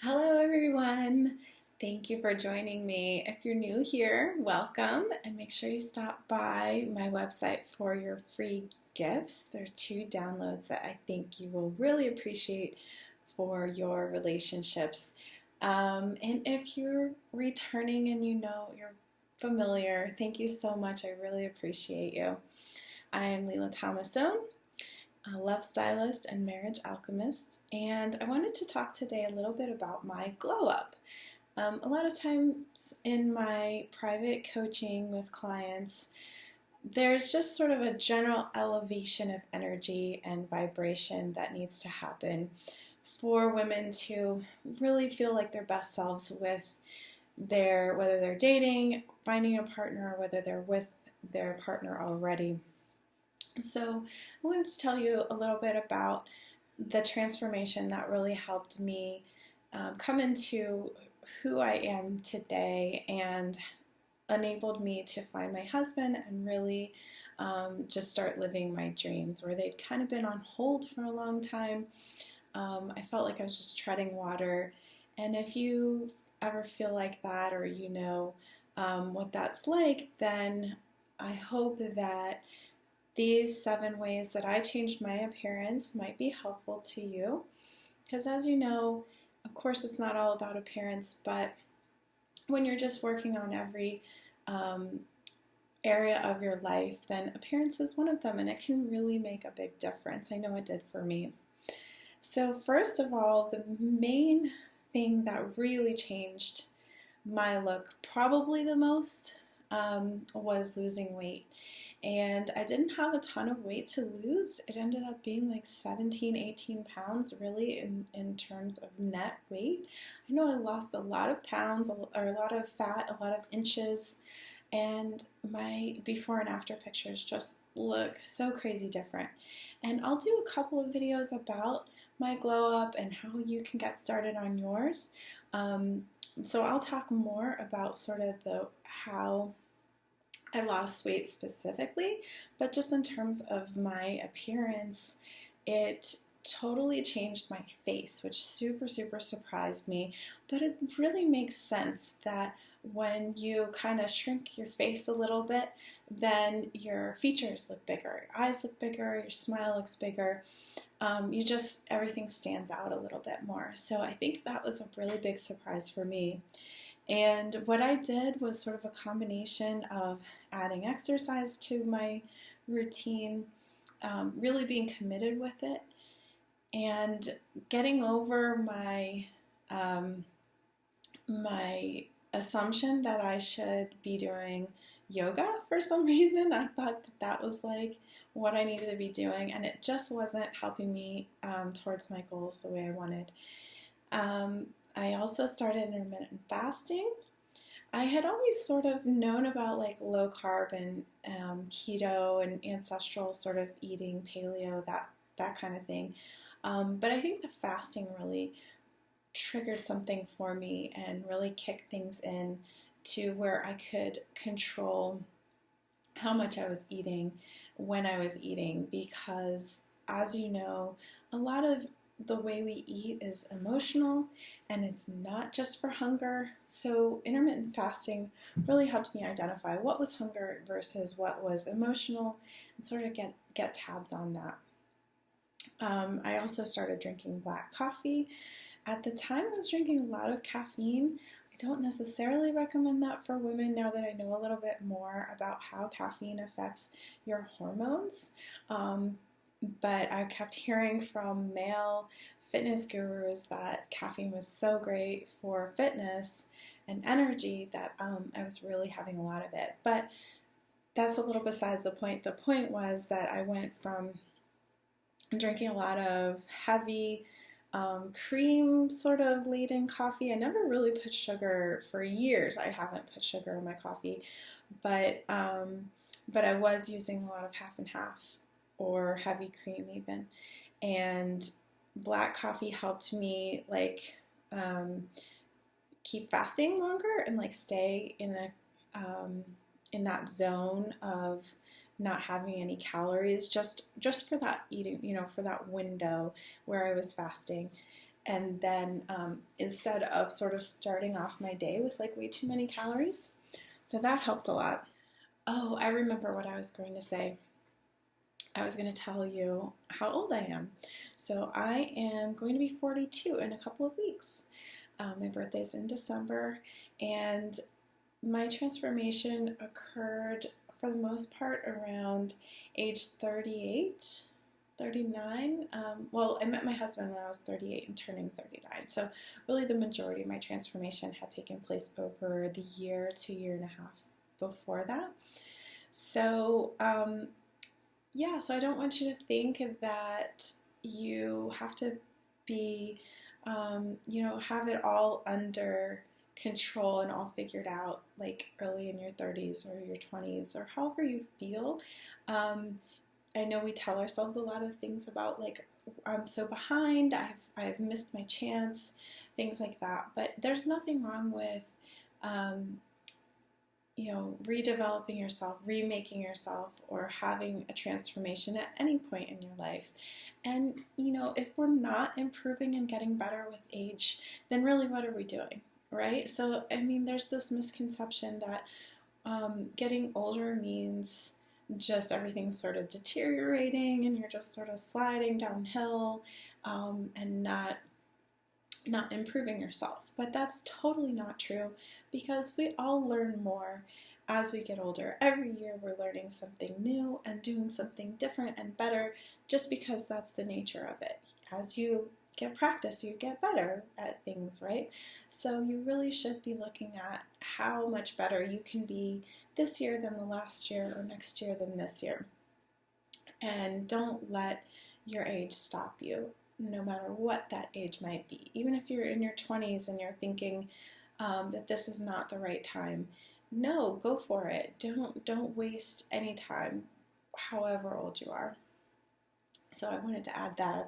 Hello everyone! Thank you for joining me. If you're new here, welcome, and make sure you stop by my website for your free gifts. There are 2 downloads that I think you will really appreciate for your relationships. And if you're returning and you know you're familiar, thank you so much. I really appreciate you. I am Leila Thomasone, a love stylist and marriage alchemist, and I wanted to talk today a little bit about my glow up. A lot of times in my private coaching with clients, there's just sort of a general elevation of energy and vibration that needs to happen for women to really feel like their best selves with whether they're dating, finding a partner, or whether they're with their partner already. So I wanted to tell you a little bit about the transformation that really helped me come into who I am today and enabled me to find my husband and really just start living my dreams where they'd kind of been on hold for a long time. I felt like I was just treading water, and if you ever feel like that or you know what that's like, then I hope that these 7 ways that I changed my appearance might be helpful to you. Because as you know, of course it's not all about appearance, but when you're just working on every area of your life, then appearance is one of them, and it can really make a big difference. I know it did for me. So first of all, the main thing that really changed my look probably the most was losing weight. And I didn't have a ton of weight to lose. It ended up being like 17, 18 pounds really in terms of net weight. I know I lost a lot of pounds, or a lot of fat, a lot of inches, and my before and after pictures just look so crazy different. And I'll do a couple of videos about my glow up and how you can get started on yours. So I'll talk more about sort of how I lost weight specifically, but just in terms of my appearance, it totally changed my face, which super surprised me. But it really makes sense that when you kind of shrink your face a little bit, then your features look bigger, your eyes look bigger, your smile looks bigger. Everything stands out a little bit more. So I think that was a really big surprise for me. And what I did was sort of a combination of adding exercise to my routine, really being committed with it, and getting over my assumption that I should be doing yoga for some reason. I thought that was like what I needed to be doing, and it just wasn't helping me towards my goals the way I wanted. I also started intermittent fasting. I had always sort of known about like low carb and keto and ancestral sort of eating, paleo, that kind of thing. But I think the fasting really triggered something for me and really kicked things in to where I could control how much I was eating when I was eating, because as you know, a lot of the way we eat is emotional, and it's not just for hunger. So intermittent fasting really helped me identify what was hunger versus what was emotional, and sort of get tabs on that. I also started drinking black coffee. At the time, I was drinking a lot of caffeine. I don't necessarily recommend that for women now that I know a little bit more about how caffeine affects your hormones. But I kept hearing from male fitness gurus that caffeine was so great for fitness and energy that I was really having a lot of it. But that's a little besides the point. The point was that I went from drinking a lot of heavy cream sort of laden coffee. I never really put sugar for years. I haven't put sugar in my coffee, but I was using a lot of half and half, or heavy cream even, and black coffee helped me like keep fasting longer and like stay in that zone of not having any calories just for that eating, for that window where I was fasting. And then instead of sort of starting off my day with like way too many calories. So that helped a lot. Oh, I remember what I was going to say. I was going to tell you how old I am. So I am going to be 42 in a couple of weeks. My birthday's in December, and my transformation occurred for the most part around age 38, 39. Well, I met my husband when I was 38 and turning 39. So really the majority of my transformation had taken place over the year to year and a half before that. So yeah, so I don't want you to think that you have to be, have it all under control and all figured out like early in your 30s or your 20s or however you feel. I know we tell ourselves a lot of things about like, I'm so behind, I've missed my chance, things like that. But there's nothing wrong with redeveloping yourself, remaking yourself, or having a transformation at any point in your life. And, if we're not improving and getting better with age, then really what are we doing, right? So, there's this misconception that getting older means just everything's sort of deteriorating and you're just sort of sliding downhill and not improving yourself. But that's totally not true, because we all learn more as we get older. Every year we're learning something new and doing something different and better, just because that's the nature of it. As you get practice, you get better at things, right? So you really should be looking at how much better you can be this year than the last year, or next year than this year. And don't let your age stop you, no matter what that age might be. Even if you're in your 20s and you're thinking that this is not the right time, no, go for it. Don't waste any time, however old you are. So I wanted to add that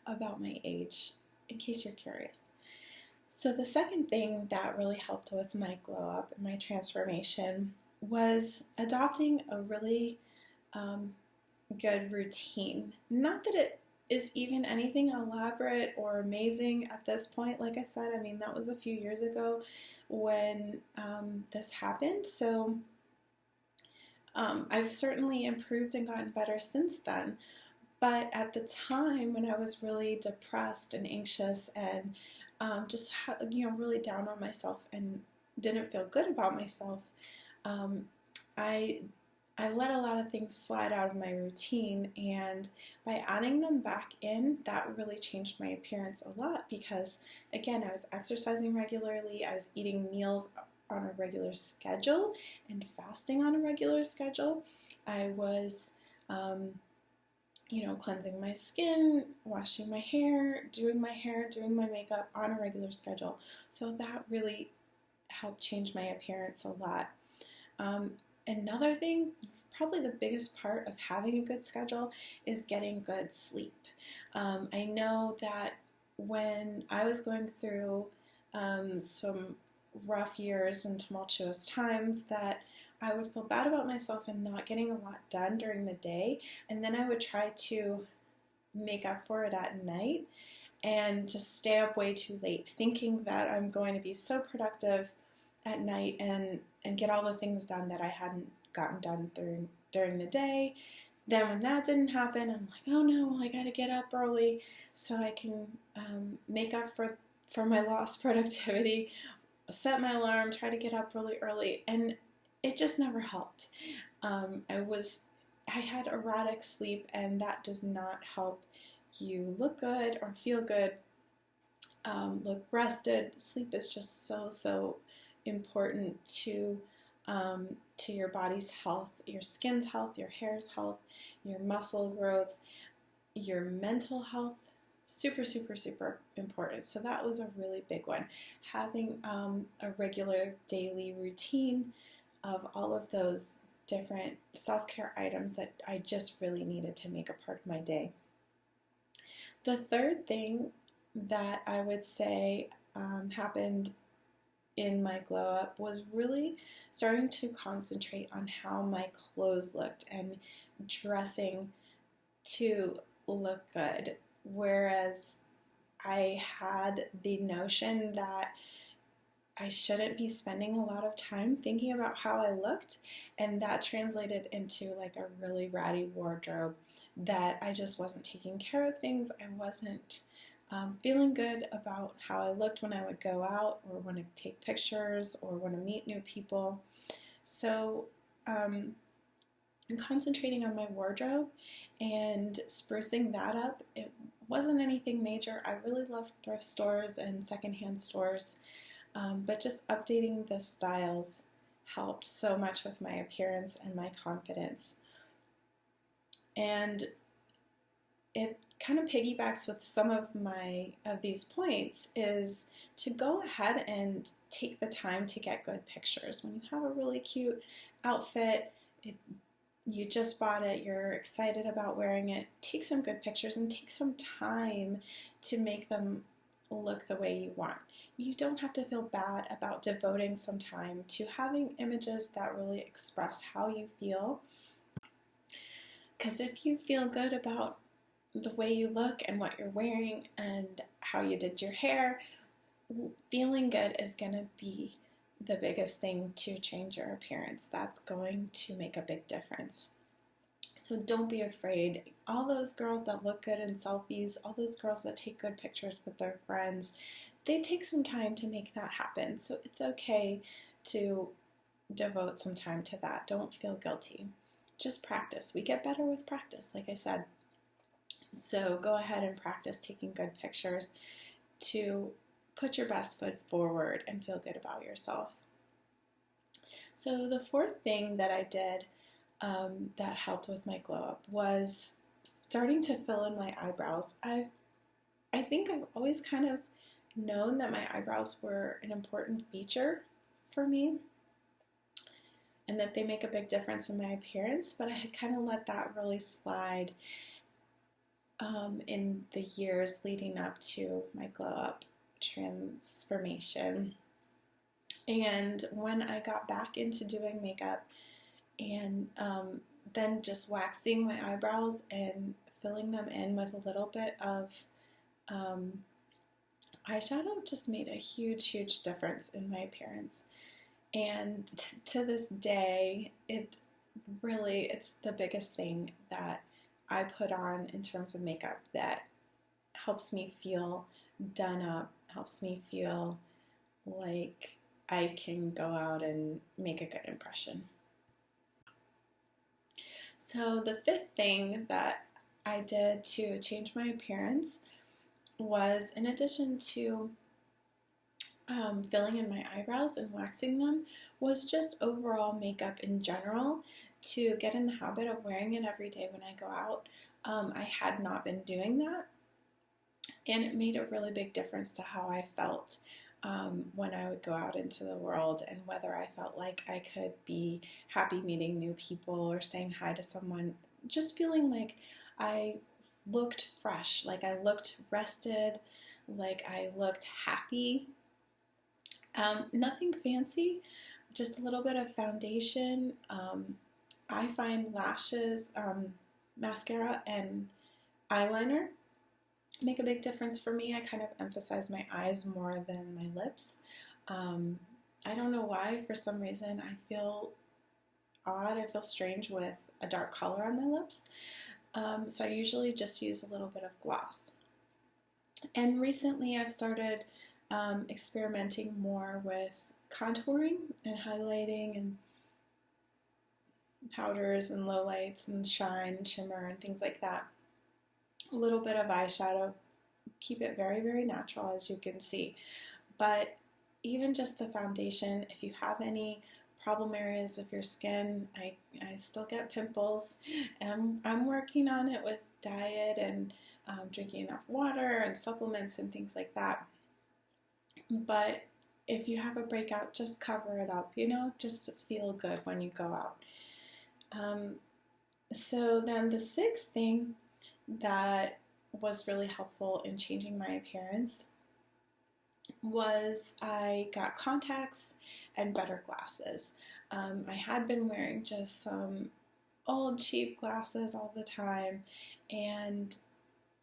about my age, in case you're curious. So the second thing that really helped with my glow up and my transformation was adopting a really good routine. Not that it is even anything elaborate or amazing at this point. Like I said, that was a few years ago when this happened. So I've certainly improved and gotten better since then. But at the time when I was really depressed and anxious and just really down on myself and didn't feel good about myself, I let a lot of things slide out of my routine, and by adding them back in, that really changed my appearance a lot, because again, I was exercising regularly, I was eating meals on a regular schedule and fasting on a regular schedule. I was cleansing my skin, washing my hair, doing my makeup on a regular schedule. So that really helped change my appearance a lot. Another thing, probably the biggest part of having a good schedule, is getting good sleep. I know that when I was going through some rough years and tumultuous times, that I would feel bad about myself and not getting a lot done during the day, and then I would try to make up for it at night and just stay up way too late, thinking that I'm going to be so productive at night and get all the things done that I hadn't gotten done during the day. Then when that didn't happen, I'm like, oh no, I gotta get up early so I can make up for my lost productivity, set my alarm, try to get up really early, and it just never helped. I had erratic sleep, and that does not help you look good or feel good, look rested. Sleep is just so important to your body's health, your skin's health, your hair's health, your muscle growth, your mental health. Super important. So that was a really big one. Having a regular daily routine of all of those different self-care items that I just really needed to make a part of my day. The third thing that I would say happened in my glow up was really starting to concentrate on how my clothes looked and dressing to look good. Whereas I had the notion that I shouldn't be spending a lot of time thinking about how I looked, and that translated into like a really ratty wardrobe, that I just wasn't taking care of things. I wasn't feeling good about how I looked when I would go out or want to take pictures or want to meet new people. So I'm concentrating on my wardrobe and sprucing that up. It wasn't anything major. I really love thrift stores and secondhand stores, but just updating the styles helped so much with my appearance and my confidence. And it kind of piggybacks with some of these points, is to go ahead and take the time to get good pictures. When you have a really cute outfit, you just bought it, you're excited about wearing it, take some good pictures and take some time to make them look the way you want. You don't have to feel bad about devoting some time to having images that really express how you feel. Because if you feel good about the way you look and what you're wearing and how you did your hair, feeling good is going to be the biggest thing to change your appearance. That's going to make a big difference. So don't be afraid. All those girls that look good in selfies, all those girls that take good pictures with their friends, they take some time to make that happen. So it's okay to devote some time to that. Don't feel guilty. Just practice. We get better with practice, like I said. So go ahead and practice taking good pictures to put your best foot forward and feel good about yourself. So the fourth thing that I did that helped with my glow up was starting to fill in my eyebrows. I think I've always kind of known that my eyebrows were an important feature for me and that they make a big difference in my appearance, but I had kind of let that really slide in the years leading up to my glow up transformation. And when I got back into doing makeup and then just waxing my eyebrows and filling them in with a little bit of eyeshadow, just made a huge, huge difference in my appearance. And to this day, it's the biggest thing that I put on in terms of makeup that helps me feel done up, helps me feel like I can go out and make a good impression. So the fifth thing that I did to change my appearance was, in addition to filling in my eyebrows and waxing them, was just overall makeup in general, to get in the habit of wearing it every day when I go out. I had not been doing that, and it made a really big difference to how I felt when I would go out into the world, and whether I felt like I could be happy meeting new people or saying hi to someone, just feeling like I looked fresh, like I looked rested, like I looked happy. Nothing fancy, just a little bit of foundation. I find lashes, mascara, and eyeliner make a big difference for me. I kind of emphasize my eyes more than my lips. I don't know why. For some reason, I feel odd. I feel strange with a dark color on my lips. So I usually just use a little bit of gloss. And recently, I've started experimenting more with contouring and highlighting and powders and lowlights and shine and shimmer and things like that. A little bit of eyeshadow, keep it very, very natural, as you can see. But even just the foundation, if you have any problem areas of your skin, I still get pimples, and I'm working on it with diet and drinking enough water and supplements and things like that. But if you have a breakout, just cover it up, just feel good when you go out. So then the sixth thing that was really helpful in changing my appearance was I got contacts and better glasses. I had been wearing just some old cheap glasses all the time, and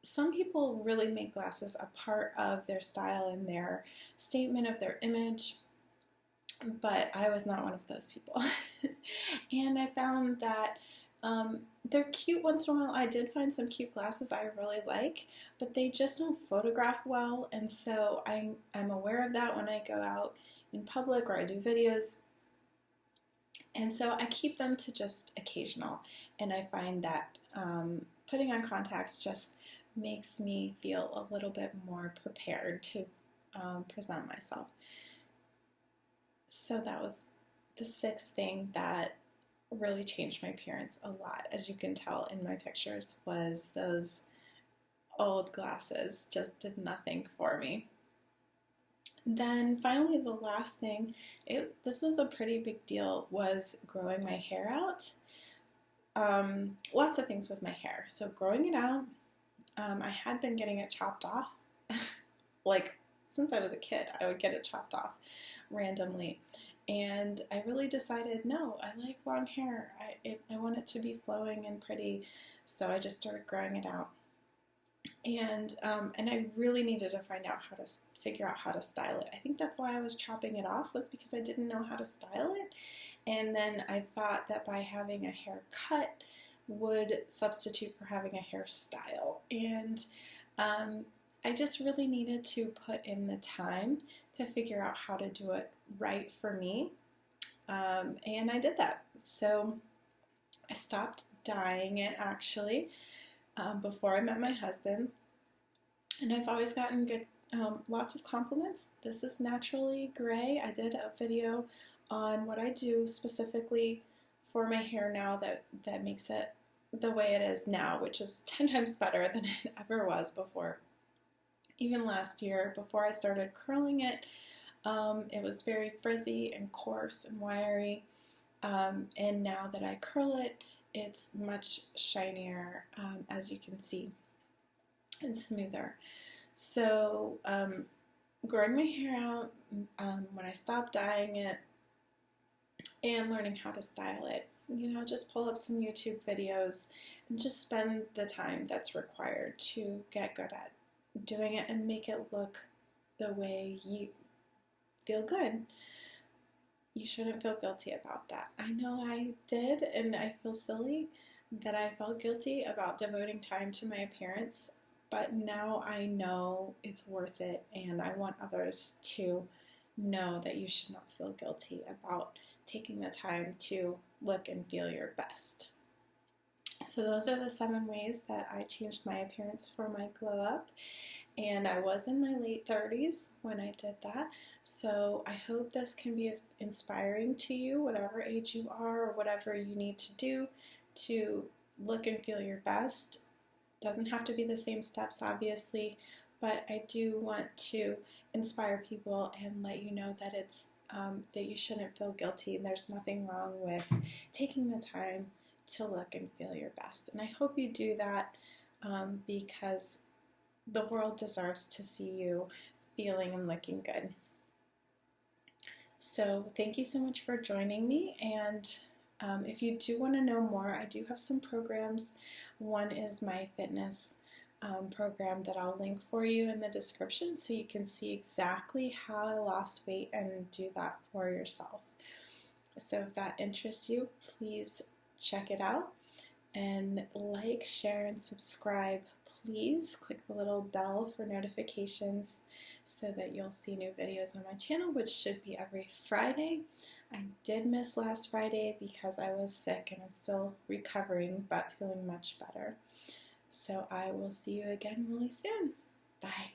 some people really make glasses a part of their style and their statement of their image, but I was not one of those people. And I found that they're cute once in a while. I did find some cute glasses I really like, but they just don't photograph well, and so I'm aware of that when I go out in public or I do videos. And so I keep them to just occasional, and I find that putting on contacts just makes me feel a little bit more prepared to present myself. So that was the sixth thing that really changed my appearance a lot, as you can tell in my pictures, was those old glasses just did nothing for me. Then finally, the last thing, this was a pretty big deal, was growing my hair out. Lots of things with my hair. So growing it out, I had been getting it chopped off. Like, since I was a kid, I would get it chopped off randomly. And I really decided, no, I like long hair. I want it to be flowing and pretty. So I just started growing it out. And I really needed to figure out how to style it. I think that's why I was chopping it off, was because I didn't know how to style it. And then I thought that by having a haircut would substitute for having a hairstyle. And I just really needed to put in the time to figure out how to do it right for me. And I did that. So I stopped dyeing it, actually, before I met my husband. And I've always gotten lots of compliments. This is naturally gray. I did a video on what I do specifically for my hair now that makes it the way it is now, which is 10 times better than it ever was before. Even last year, before I started curling it, it was very frizzy and coarse and wiry. And now that I curl it, it's much shinier, as you can see, and smoother. So growing my hair out, when I stopped dyeing it, and learning how to style it, just pull up some YouTube videos and just spend the time that's required to get good at doing it and make it look the way you feel good. You shouldn't feel guilty about that. I know I did, and I feel silly that I felt guilty about devoting time to my appearance, but now I know it's worth it, and I want others to know that you should not feel guilty about taking the time to look and feel your best. So those are the 7 ways that I changed my appearance for my glow up, and I was in my late 30s when I did that. So I hope this can be inspiring to you, whatever age you are or whatever you need to do to look and feel your best. Doesn't have to be the same steps, obviously, but I do want to inspire people and let you know that it's that you shouldn't feel guilty, and there's nothing wrong with taking the time to look and feel your best. And I hope you do that because the world deserves to see you feeling and looking good. So thank you so much for joining me, and if you do want to know more, I do have some programs. One is my fitness program that I'll link for you in the description, so you can see exactly how I lost weight and do that for yourself. So if that interests you, please check it out, and like, share, and subscribe. Please click the little bell for notifications so that you'll see new videos on my channel, which should be every Friday. I did miss last Friday because I was sick, and I'm still recovering but feeling much better. So I will see you again really soon. Bye.